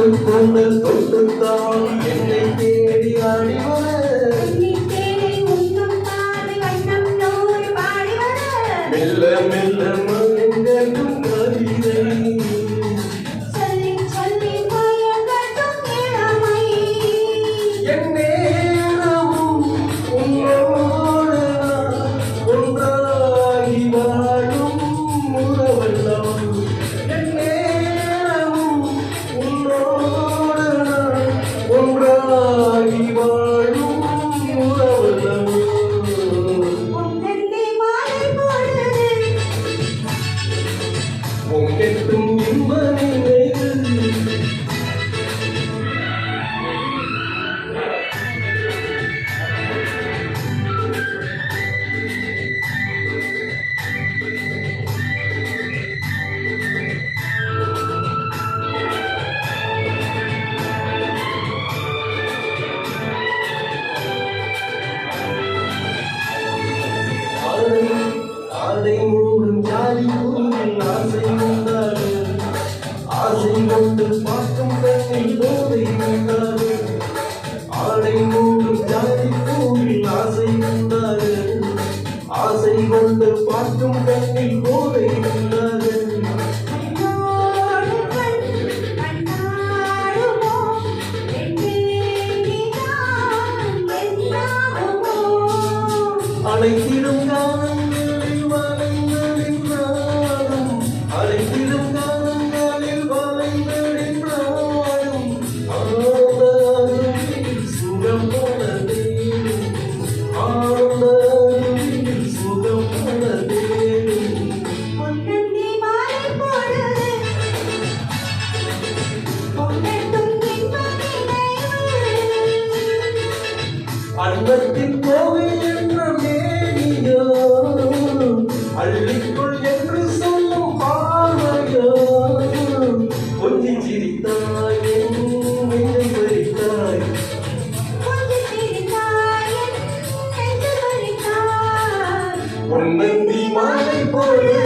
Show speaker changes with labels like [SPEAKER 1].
[SPEAKER 1] கொண்டு தொட்டுத்தான் என்னை தேடி ஆடிவர மெல்ல மெல்ல மயங்கும் கவிதை என் நேரமும் உன்னோடு ஒன்றாகி வாழும் உறவெல்லாம் என் நேரமும் உன்னோடு ஒன்றாகி வாழும் உறவெல்லாம் பொங்கெட்டும் இன்ப நினைவு ஆடை மூடும் ஜாதி பூவில் ஆசை உண்டாது ஆசை கொண்டு பார்க்கும் பெண்ணில் போதை உண்டாது ஆடை மூடும் ஜாதி பூவில் ஆசை உண்டாது ஆசை கொண்டு பார்க்கும் பெண்ணில் போதை உண்டாது அழைத்திடும் காலங்களில் வளைந்தடின் நாடும் அழைத்திடும் காலங்களில் வளைந்தடின் நாடும் ஆனந்தத்தில் சுகம் போனதே ஆனந்தத்தில் சுகம் போனதே அன்பத்தின் கோவை என்ற மேனியோ அள்ளிக்குள் என்று சொல்லும் பார்வையோ கொஞ்சி சிரித்தாய் என்னை பறித்தாய் பொன்னந்தி மாலை போல